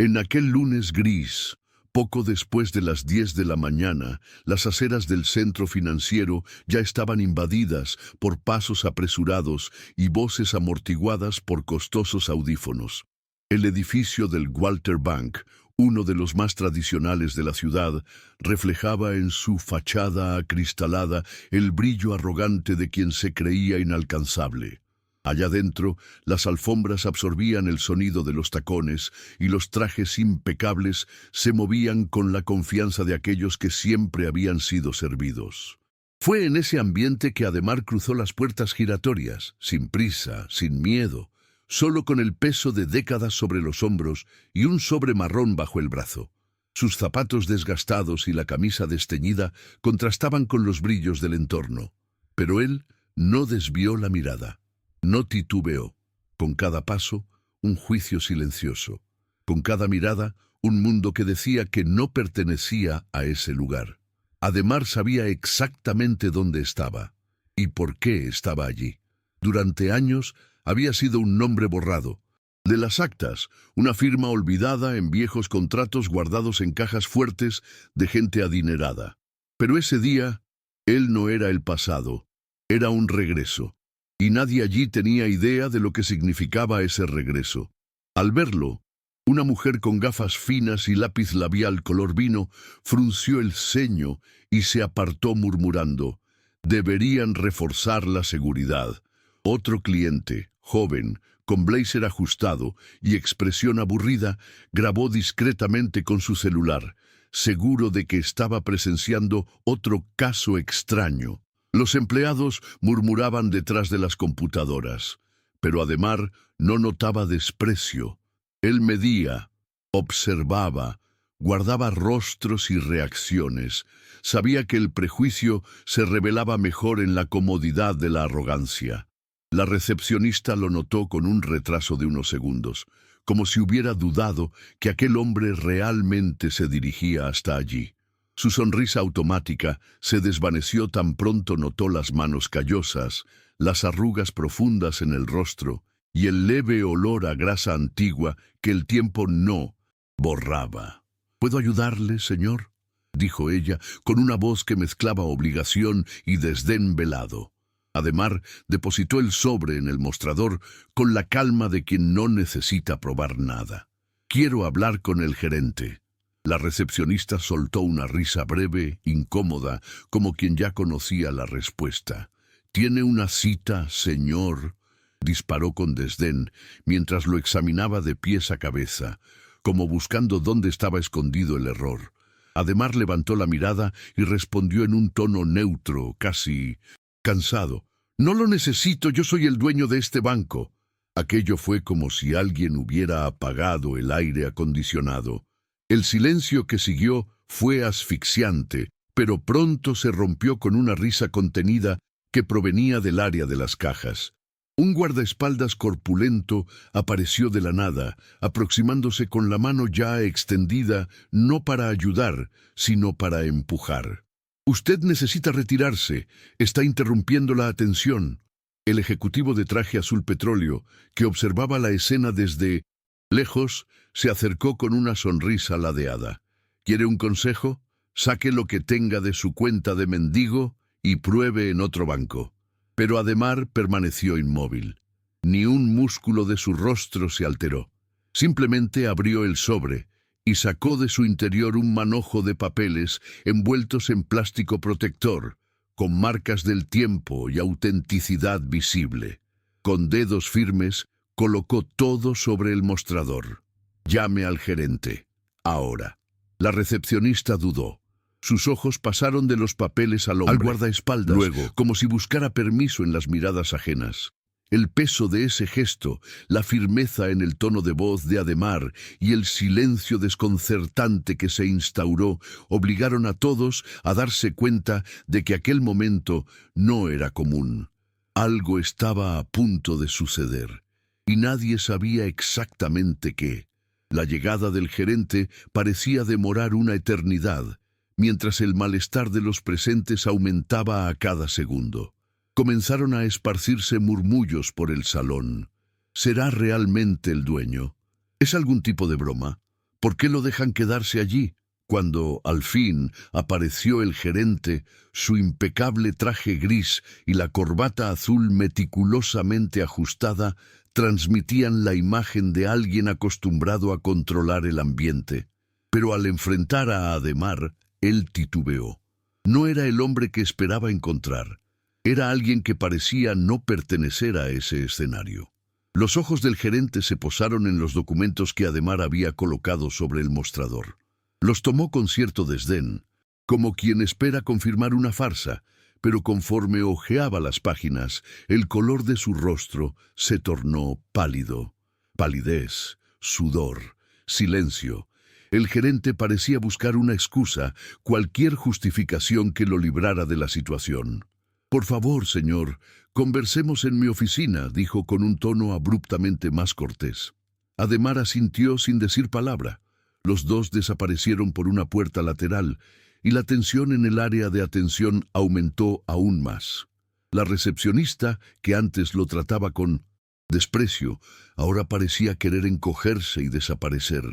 En aquel lunes gris, poco después de las 10 de la mañana, las aceras del centro financiero ya estaban invadidas por pasos apresurados y voces amortiguadas por costosos audífonos. El edificio del Walter Bank, uno de los más tradicionales de la ciudad, reflejaba en su fachada acristalada el brillo arrogante de quien se creía inalcanzable. Allá dentro, las alfombras absorbían el sonido de los tacones y los trajes impecables se movían con la confianza de aquellos que siempre habían sido servidos. Fue en ese ambiente que Ademar cruzó las puertas giratorias, sin prisa, sin miedo, solo con el peso de décadas sobre los hombros y un sobre marrón bajo el brazo. Sus zapatos desgastados y la camisa desteñida contrastaban con los brillos del entorno, pero él no desvió la mirada. No titubeó. Con cada paso, un juicio silencioso. Con cada mirada, un mundo que decía que no pertenecía a ese lugar. Ademar sabía exactamente dónde estaba y por qué estaba allí. Durante años había sido un nombre borrado. De las actas, una firma olvidada en viejos contratos guardados en cajas fuertes de gente adinerada. Pero ese día, él no era el pasado, era un regreso. Y nadie allí tenía idea de lo que significaba ese regreso. Al verlo, una mujer con gafas finas y lápiz labial color vino frunció el ceño y se apartó murmurando: «Deberían reforzar la seguridad». Otro cliente, joven, con blazer ajustado y expresión aburrida, grabó discretamente con su celular, seguro de que estaba presenciando otro caso extraño. Los empleados murmuraban detrás de las computadoras, pero Ademar no notaba desprecio. Él medía, observaba, guardaba rostros y reacciones. Sabía que el prejuicio se revelaba mejor en la comodidad de la arrogancia. La recepcionista lo notó con un retraso de unos segundos, como si hubiera dudado que aquel hombre realmente se dirigía hasta allí. Su sonrisa automática se desvaneció tan pronto notó las manos callosas, las arrugas profundas en el rostro y el leve olor a grasa antigua que el tiempo no borraba. «¿Puedo ayudarle, señor?», dijo ella, con una voz que mezclaba obligación y desdén velado. Ademar depositó el sobre en el mostrador con la calma de quien no necesita probar nada. «Quiero hablar con el gerente». La recepcionista soltó una risa breve, incómoda, como quien ya conocía la respuesta. «¿Tiene una cita, señor?», disparó con desdén, mientras lo examinaba de pies a cabeza, como buscando dónde estaba escondido el error. Ademar levantó la mirada y respondió en un tono neutro, casi cansado: «No lo necesito, yo soy el dueño de este banco». Aquello fue como si alguien hubiera apagado el aire acondicionado. El silencio que siguió fue asfixiante, pero pronto se rompió con una risa contenida que provenía del área de las cajas. Un guardaespaldas corpulento apareció de la nada, aproximándose con la mano ya extendida, no para ayudar, sino para empujar. «Usted necesita retirarse, está interrumpiendo la atención». El ejecutivo de traje azul petróleo, que observaba la escena desde lejos, se acercó con una sonrisa ladeada. «¿Quiere un consejo? Saque lo que tenga de su cuenta de mendigo y pruebe en otro banco». Pero Ademar permaneció inmóvil. Ni un músculo de su rostro se alteró. Simplemente abrió el sobre y sacó de su interior un manojo de papeles envueltos en plástico protector, con marcas del tiempo y autenticidad visible. Con dedos firmes, colocó todo sobre el mostrador. «Llame al gerente. Ahora». La recepcionista dudó. Sus ojos pasaron de los papeles al guardaespaldas, luego, como si buscara permiso en las miradas ajenas. El peso de ese gesto, la firmeza en el tono de voz de Ademar y el silencio desconcertante que se instauró obligaron a todos a darse cuenta de que aquel momento no era común. Algo estaba a punto de suceder, y nadie sabía exactamente qué. La llegada del gerente parecía demorar una eternidad, mientras el malestar de los presentes aumentaba a cada segundo. Comenzaron a esparcirse murmullos por el salón. ¿Será realmente el dueño? ¿Es algún tipo de broma? ¿Por qué lo dejan quedarse allí? Cuando, al fin, apareció el gerente, su impecable traje gris y la corbata azul meticulosamente ajustada transmitían la imagen de alguien acostumbrado a controlar el ambiente. Pero al enfrentar a Adhemar, él titubeó. No era el hombre que esperaba encontrar. Era alguien que parecía no pertenecer a ese escenario. Los ojos del gerente se posaron en los documentos que Adhemar había colocado sobre el mostrador. Los tomó con cierto desdén, como quien espera confirmar una farsa, pero conforme hojeaba las páginas, el color de su rostro se tornó pálido. Palidez, sudor, silencio. El gerente parecía buscar una excusa, cualquier justificación que lo librara de la situación. «Por favor, señor, conversemos en mi oficina», dijo con un tono abruptamente más cortés. Adhemar asintió sin decir palabra. Los dos desaparecieron por una puerta lateral, y la tensión en el área de atención aumentó aún más. La recepcionista, que antes lo trataba con desprecio, ahora parecía querer encogerse y desaparecer.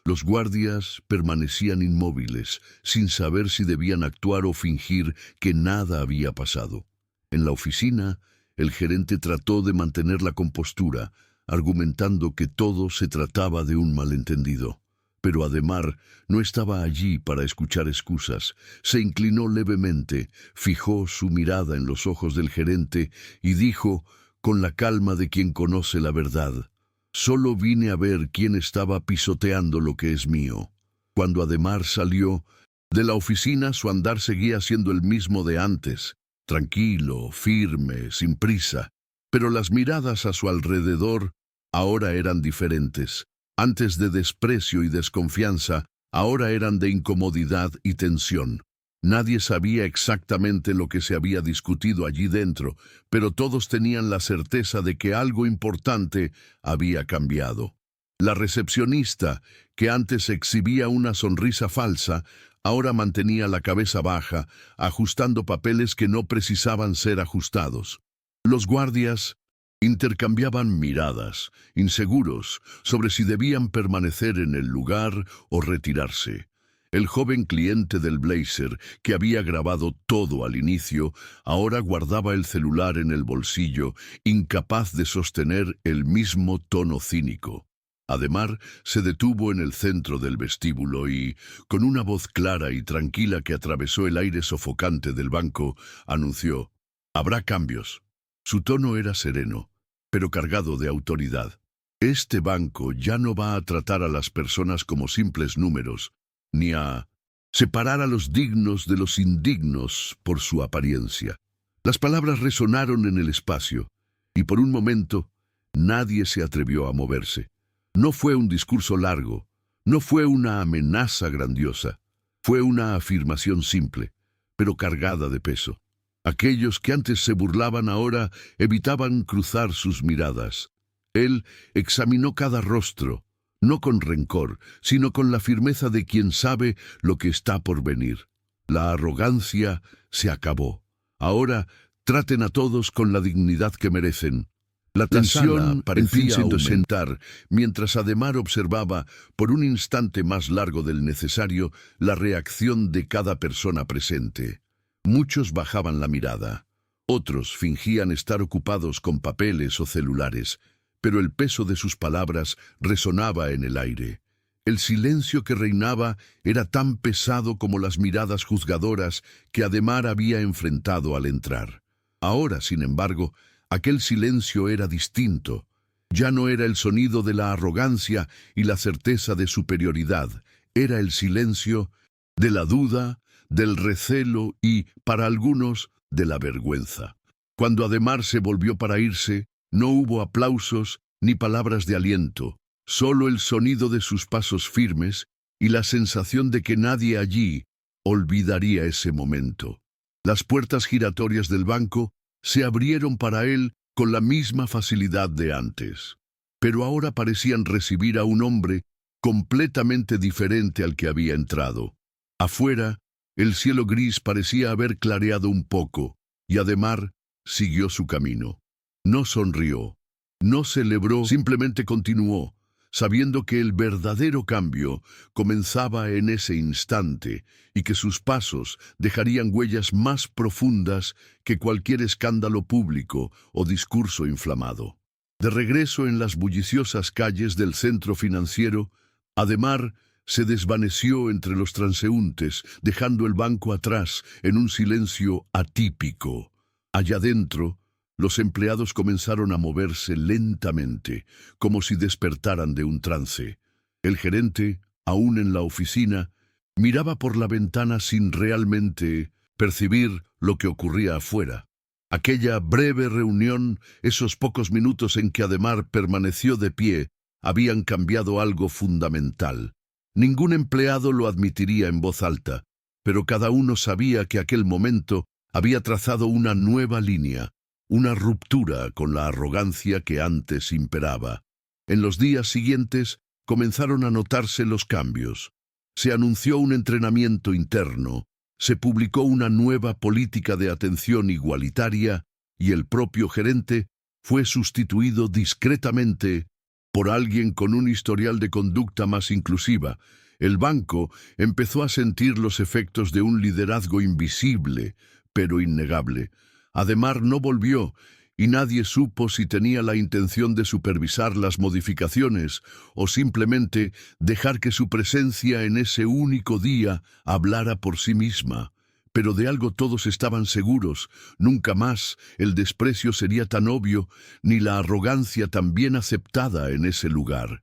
Los guardias permanecían inmóviles, sin saber si debían actuar o fingir que nada había pasado. En la oficina, el gerente trató de mantener la compostura, argumentando que todo se trataba de un malentendido. Pero Adhemar no estaba allí para escuchar excusas. Se inclinó levemente, fijó su mirada en los ojos del gerente y dijo, con la calma de quien conoce la verdad: «Solo vine a ver quién estaba pisoteando lo que es mío». Cuando Adhemar salió de la oficina, su andar seguía siendo el mismo de antes, tranquilo, firme, sin prisa. Pero las miradas a su alrededor ahora eran diferentes. Antes de desprecio y desconfianza, ahora eran de incomodidad y tensión. Nadie sabía exactamente lo que se había discutido allí dentro, pero todos tenían la certeza de que algo importante había cambiado. La recepcionista, que antes exhibía una sonrisa falsa, ahora mantenía la cabeza baja, ajustando papeles que no precisaban ser ajustados. Los guardias intercambiaban miradas, inseguros sobre si debían permanecer en el lugar o retirarse. El joven cliente del blazer, que había grabado todo al inicio, ahora guardaba el celular en el bolsillo, incapaz de sostener el mismo tono cínico. Adhemar se detuvo en el centro del vestíbulo y, con una voz clara y tranquila que atravesó el aire sofocante del banco, anunció: «Habrá cambios». Su tono era sereno, pero cargado de autoridad. Este banco ya no va a tratar a las personas como simples números, ni a separar a los dignos de los indignos por su apariencia. Las palabras resonaron en el espacio, y por un momento nadie se atrevió a moverse. No fue un discurso largo, no fue una amenaza grandiosa, fue una afirmación simple, pero cargada de peso. Aquellos que antes se burlaban ahora evitaban cruzar sus miradas. Él examinó cada rostro, no con rencor, sino con la firmeza de quien sabe lo que está por venir. La arrogancia se acabó. Ahora traten a todos con la dignidad que merecen. La tensión parecía aumentar, mientras Adhemar observaba, por un instante más largo del necesario, la reacción de cada persona presente. Muchos bajaban la mirada, otros fingían estar ocupados con papeles o celulares, pero el peso de sus palabras resonaba en el aire. El silencio que reinaba era tan pesado como las miradas juzgadoras que Adhemar había enfrentado al entrar. Ahora, sin embargo, aquel silencio era distinto. Ya no era el sonido de la arrogancia y la certeza de superioridad, era el silencio de la duda, del recelo y, para algunos, de la vergüenza. Cuando Adhemar se volvió para irse, no hubo aplausos ni palabras de aliento, solo el sonido de sus pasos firmes y la sensación de que nadie allí olvidaría ese momento. Las puertas giratorias del banco se abrieron para él con la misma facilidad de antes, pero ahora parecían recibir a un hombre completamente diferente al que había entrado. Afuera, el cielo gris parecía haber clareado un poco, y Adhemar siguió su camino. No sonrió, no celebró, simplemente continuó, sabiendo que el verdadero cambio comenzaba en ese instante y que sus pasos dejarían huellas más profundas que cualquier escándalo público o discurso inflamado. De regreso en las bulliciosas calles del centro financiero, Adhemar se desvaneció entre los transeúntes, dejando el banco atrás en un silencio atípico. Allá dentro, los empleados comenzaron a moverse lentamente, como si despertaran de un trance. El gerente, aún en la oficina, miraba por la ventana sin realmente percibir lo que ocurría afuera. Aquella breve reunión, esos pocos minutos en que Adhemar permaneció de pie, habían cambiado algo fundamental. Ningún empleado lo admitiría en voz alta, pero cada uno sabía que aquel momento había trazado una nueva línea, una ruptura con la arrogancia que antes imperaba. En los días siguientes comenzaron a notarse los cambios. Se anunció un entrenamiento interno, se publicó una nueva política de atención igualitaria y el propio gerente fue sustituido discretamente por alguien con un historial de conducta más inclusiva. El banco empezó a sentir los efectos de un liderazgo invisible, pero innegable. Adhemar no volvió, y nadie supo si tenía la intención de supervisar las modificaciones o simplemente dejar que su presencia en ese único día hablara por sí misma. Pero de algo todos estaban seguros: nunca más el desprecio sería tan obvio, ni la arrogancia tan bien aceptada en ese lugar.